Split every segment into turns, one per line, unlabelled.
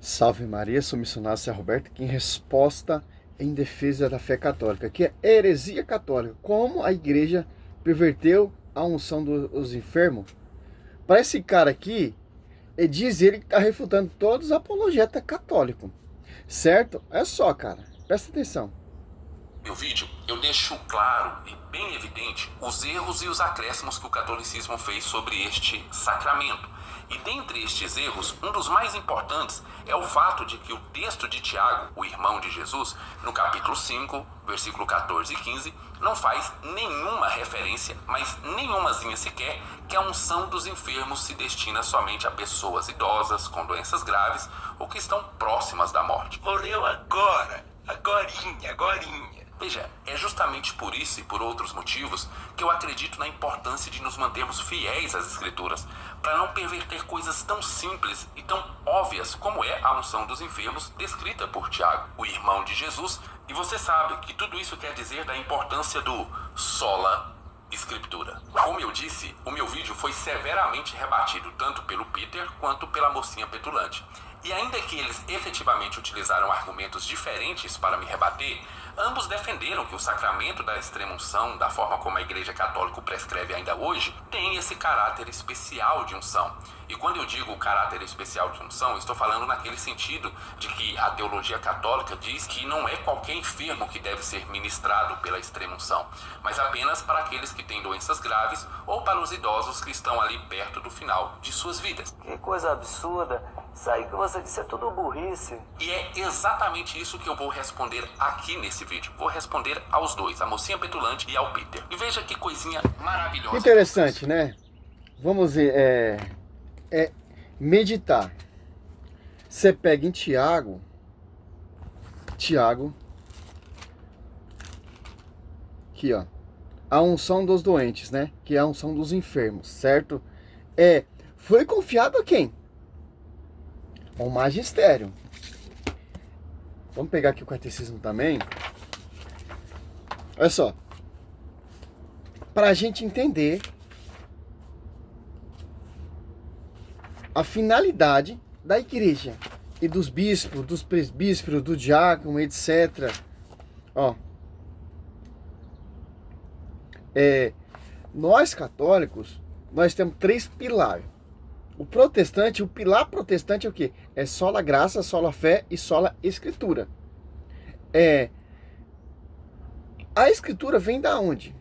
Salve Maria, sou missionário Zé Roberto, aqui em resposta em defesa da fé católica, que é heresia católica. Como a igreja perverteu a unção dos enfermos. Para esse cara aqui, diz ele que está refutando todos os apologetas católicos, certo? É só, cara, presta atenção.
Meu vídeo, eu deixo claro e bem evidente os erros e os acréscimos que o catolicismo fez sobre este sacramento. E dentre estes erros, um dos mais importantes é o fato de que o texto de Tiago, o irmão de Jesus, no capítulo 5, versículo 14 e 15, não faz nenhuma referência, mas nenhumazinha sequer, que a unção dos enfermos se destina somente a pessoas idosas, com doenças graves ou que estão próximas da morte.
Morreu agora, agorinha.
Veja, é justamente por isso e por outros motivos que eu acredito na importância de nos mantermos fiéis às Escrituras, para não perverter coisas tão simples e tão óbvias como é a unção dos enfermos descrita por Tiago, o irmão de Jesus, e você sabe que tudo isso quer dizer da importância do sola Escritura. Como eu disse, o meu vídeo foi severamente rebatido tanto pelo Peter quanto pela mocinha petulante. E ainda que eles efetivamente utilizaram argumentos diferentes para me rebater, ambos defenderam que o sacramento da extrema-unção, da forma como a Igreja Católica o prescreve ainda hoje, tem esse caráter especial de unção. E quando eu digo caráter especial de unção, estou falando naquele sentido de que a teologia católica diz que não é qualquer enfermo que deve ser ministrado pela extrema-unção, mas apenas para aqueles que têm doenças graves ou para os idosos que estão ali perto do final de suas vidas.
Que coisa absurda. Isso aí que você disse é tudo burrice.
E é exatamente isso que eu vou responder aqui nesse vídeo. Vou responder aos dois, a mocinha petulante e ao Peter. E veja que coisinha maravilhosa.
Interessante, né? Vamos meditar. Você pega em Tiago, aqui ó, a unção dos doentes, né? Que é a unção dos enfermos, certo? Foi confiado a quem? Ao magistério. Vamos pegar aqui o catecismo também. Olha só. Para a gente entender a finalidade da igreja e dos bispos, dos presbíteros, do diácono, etc. Ó. Nós católicos, nós temos 3 pilares. O protestante, o pilar protestante é o quê? É sola graça, sola fé e sola escritura. A escritura vem da onde?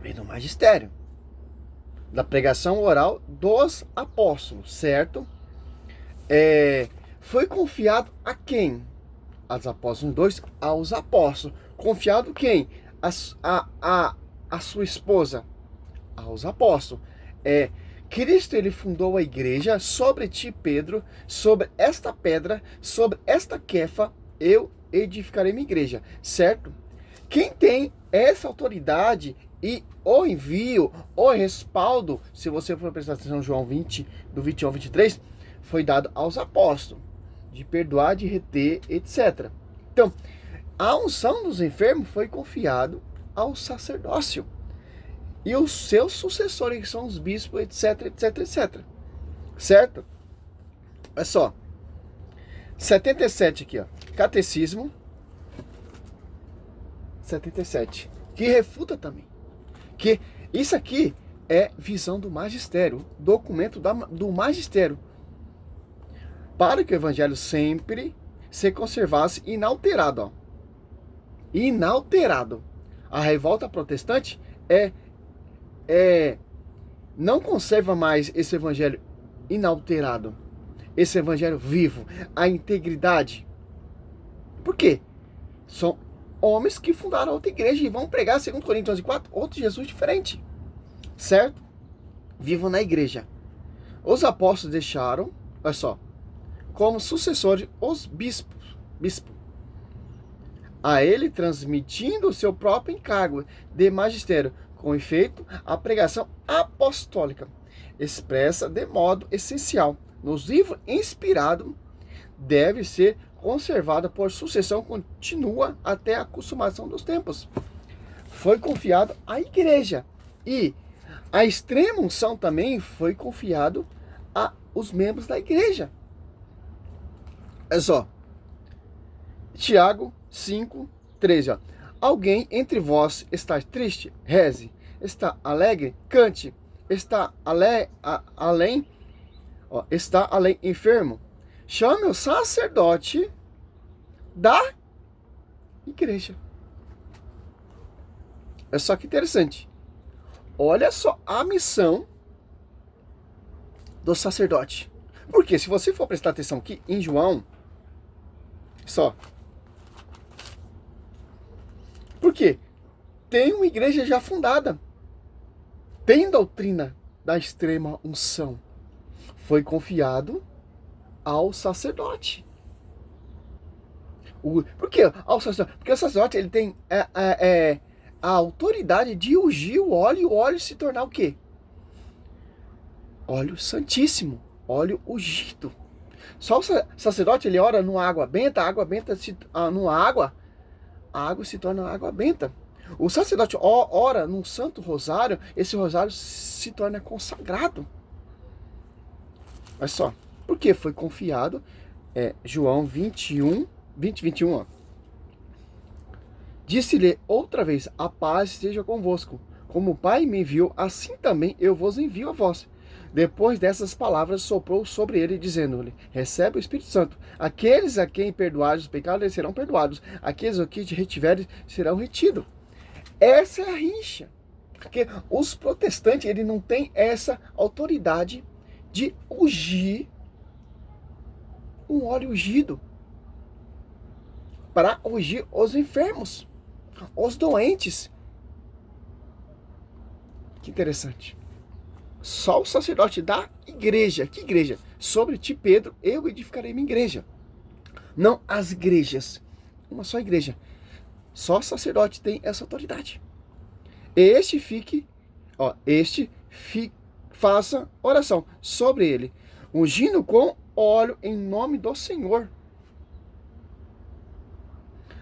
Vem do magistério. Da pregação oral dos apóstolos, certo? Foi confiado a quem? Aos apóstolos 2, aos apóstolos. Confiado quem? A sua esposa? Aos apóstolos. Cristo, ele fundou a igreja sobre ti, Pedro, sobre esta pedra, sobre esta Quefa, eu edificarei minha igreja, certo? Quem tem essa autoridade e o envio, o respaldo, se você for prestar atenção, João 20, do 21 ao 23, foi dado aos apóstolos, de perdoar, de reter, etc. Então, a unção dos enfermos foi confiado ao sacerdócio. E os seus sucessores, que são os bispos, etc. Certo? Olha só. 77 aqui, ó. Catecismo. 77. Que refuta também. Que isso aqui é visão do magistério. Documento do magistério. Para que o evangelho sempre se conservasse inalterado. Ó. Inalterado. A revolta protestante não conserva mais esse evangelho inalterado, esse evangelho vivo, a integridade. Por quê? São homens que fundaram outra igreja e vão pregar, segundo Coríntios 11:4, outro Jesus diferente, certo? Vivam na igreja. Os apóstolos deixaram, olha só, como sucessores os bispos, a ele transmitindo o seu próprio encargo de magistério. Com efeito, a pregação apostólica, expressa de modo essencial nos livros inspirados, deve ser conservada por sucessão contínua até a consumação dos tempos. Foi confiado à igreja. E a extrema-unção também foi confiado aos membros da igreja. É só. Tiago 5:13, ó. Alguém entre vós está triste? Reze. Está alegre? Cante. Está além enfermo? Chame o sacerdote da igreja. É só que interessante. Olha só a missão do sacerdote. Porque se você for prestar atenção aqui em João, só. Por quê? Tem uma igreja já fundada. Tem doutrina da extrema unção. Foi confiado ao sacerdote. Por quê? Ao sacerdote? Porque o sacerdote ele tem a autoridade de ungir o óleo e o óleo se tornar o quê? Óleo santíssimo, óleo ungido. Só o sacerdote ele ora numa água benta, a água benta a água se torna água benta. O sacerdote ora num santo rosário, esse rosário se torna consagrado. Olha só, porque foi confiado, João 21, ó. Disse-lhe outra vez, a paz esteja convosco. Como o Pai me enviou, assim também eu vos envio a vós. Depois dessas palavras, soprou sobre ele, dizendo-lhe, recebe o Espírito Santo. Aqueles a quem perdoares os pecados, eles serão perdoados. Aqueles a quem te retiveres, serão retidos. Essa é a rincha. Porque os protestantes, ele não tem essa autoridade de ungir um óleo ungido para ungir os enfermos, os doentes. Que interessante. Só o sacerdote da igreja. Que igreja? Sobre ti, Pedro, eu edificarei minha igreja. Não as igrejas. Uma só igreja. Só o sacerdote tem essa autoridade. Faça oração sobre ele, ungindo com óleo em nome do Senhor.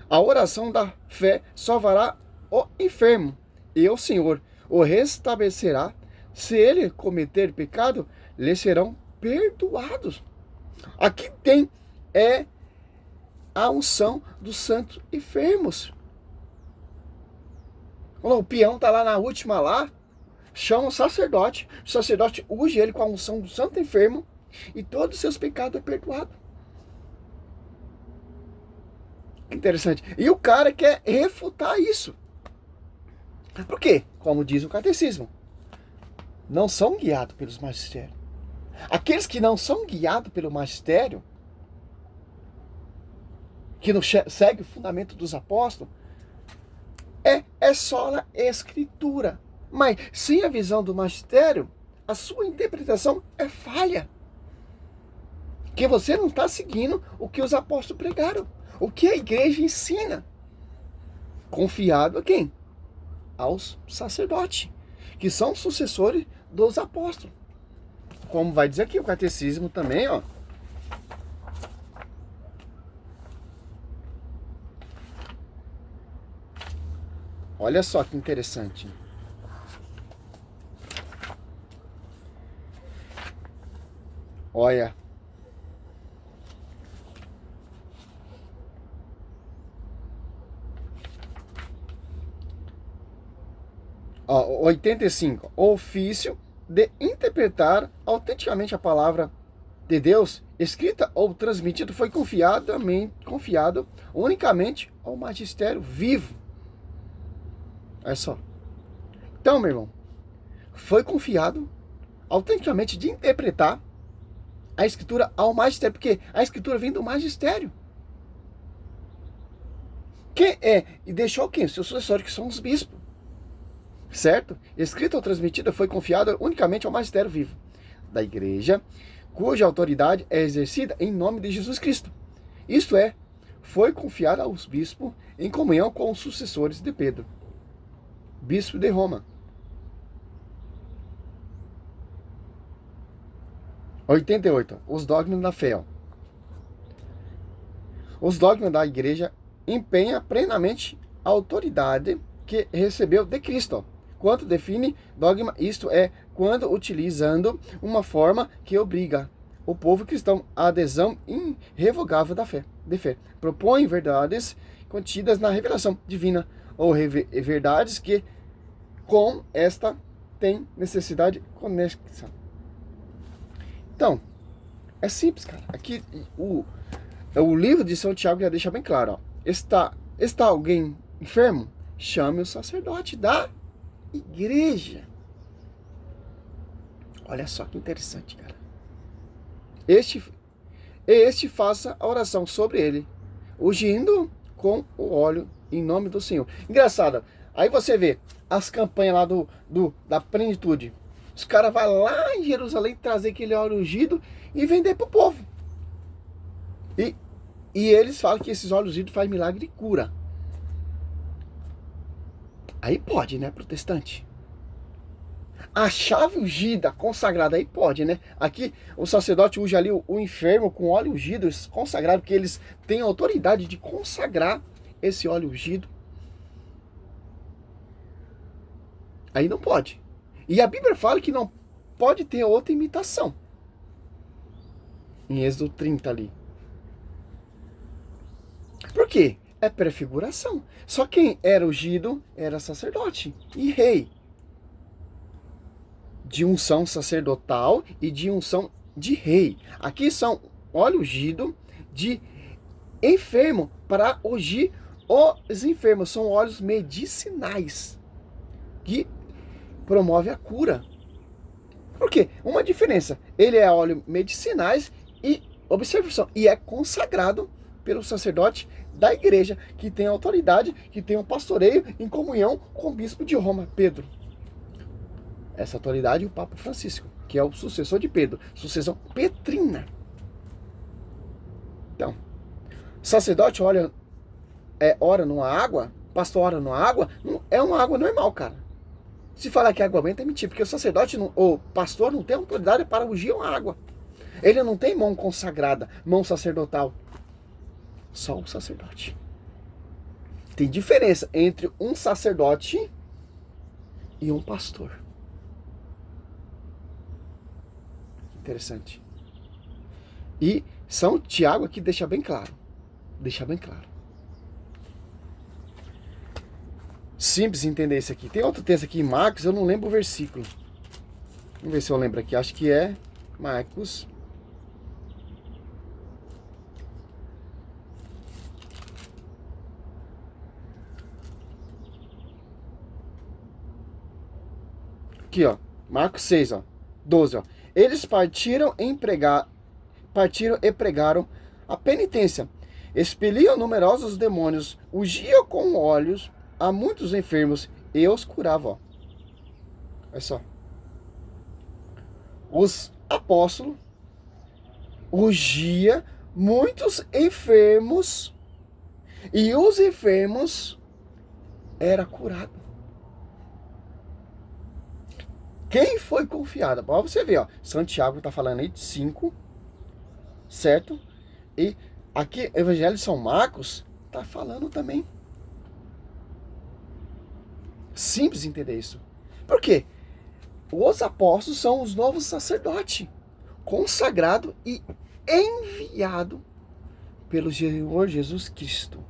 A oração da fé salvará o enfermo, e o Senhor o restabelecerá. Se ele cometer pecado, lhe serão perdoados. Aqui tem a unção dos santos enfermos. Quando o peão está lá na última lá, chama o sacerdote unge ele com a unção do santo enfermo e todos os seus pecados é perdoado. Interessante. E o cara quer refutar isso. Por quê? Como diz o catecismo, não são guiados pelos magistérios. Aqueles que não são guiados pelo magistério, que não segue o fundamento dos apóstolos, é só a escritura. Mas sem a visão do magistério, a sua interpretação é falha. Porque você não está seguindo o que os apóstolos pregaram, o que a igreja ensina. Confiado a quem? Aos sacerdotes, que são sucessores dos apóstolos. Como vai dizer aqui o catecismo também, ó. Olha só que interessante. Olha. Ó, 85. O ofício de interpretar autenticamente a palavra de Deus, escrita ou transmitida, foi confiado unicamente ao magistério vivo. Olha só. Então, meu irmão, foi confiado autenticamente de interpretar a escritura ao magistério, porque a escritura vem do magistério. E deixou quem? Seus sucessores, que são os bispos. Certo? Escrita ou transmitida foi confiada unicamente ao magistério vivo da igreja, cuja autoridade é exercida em nome de Jesus Cristo. Isto é, foi confiada aos bispos em comunhão com os sucessores de Pedro, bispo de Roma. 88. Os dogmas da fé. Os dogmas da igreja empenham plenamente a autoridade que recebeu de Cristo. Quanto define dogma, isto é, quando utilizando uma forma que obriga o povo cristão a adesão irrevogável de fé. Propõe verdades contidas na revelação divina ou verdades que com esta tem necessidade conexa. Então, é simples, cara. Aqui o livro de São Tiago já deixa bem claro, ó. Está alguém enfermo? Chame o sacerdote da igreja. Olha só que interessante, cara. Este faça a oração sobre ele, ungindo com o óleo em nome do Senhor. Engraçado. Aí você vê as campanhas lá da plenitude. Os caras vão lá em Jerusalém trazer aquele óleo ungido e vender pro povo. E eles falam que esses óleos ungidos fazem milagre e cura. Aí pode, né, protestante? A chave ungida, consagrada, aí pode, né? Aqui o sacerdote unge ali o enfermo com óleo ungido, consagrado, porque eles têm autoridade de consagrar esse óleo ungido. Aí não pode. E a Bíblia fala que não pode ter outra imitação. Em Êxodo 30 ali. Por quê? É prefiguração. Só quem era ungido era sacerdote e rei. De unção sacerdotal e de unção de rei. Aqui são óleo ungido de enfermo para ungir os enfermos. São óleos medicinais que promove a cura. Por quê? Uma diferença. Ele é óleo medicinais e, observação, e é consagrado pelo sacerdote da igreja, que tem autoridade, que tem um pastoreio em comunhão com o bispo de Roma, Pedro. Essa autoridade é o Papa Francisco, que é o sucessor de Pedro, sucessão petrina. Então, sacerdote ora numa água, pastor ora numa água, não é uma água normal, cara. Se falar que é água benta é mentira, porque o sacerdote, o pastor não tem autoridade para ungir uma água. Ele não tem mão consagrada, mão sacerdotal. Só o sacerdote. Tem diferença entre um sacerdote e um pastor. Interessante. E São Tiago aqui deixa bem claro. Deixa bem claro. Simples entender isso aqui. Tem outro texto aqui em Marcos, eu não lembro o versículo. Vamos ver se eu lembro aqui. Acho que é Marcos. Aqui, ó. Marcos 6, ó. 12, ó. Eles partiram e pregaram a penitência. Expeliam numerosos demônios, ungiam com óleos a muitos enfermos e os curavam. Ó. Olha só. Os apóstolos ungiam muitos enfermos e os enfermos eram curados. Quem foi confiado? Para você ver, ó. Santiago está falando aí de 5, certo? E aqui, Evangelho de São Marcos está falando também. Simples entender isso. Por quê? Os apóstolos são os novos sacerdotes, consagrado e enviado pelo Senhor Jesus Cristo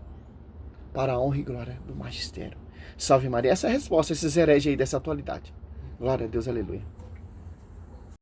para a honra e glória do magistério. Salve Maria. Essa é a resposta a esses hereges aí dessa atualidade. Glória a Deus, aleluia.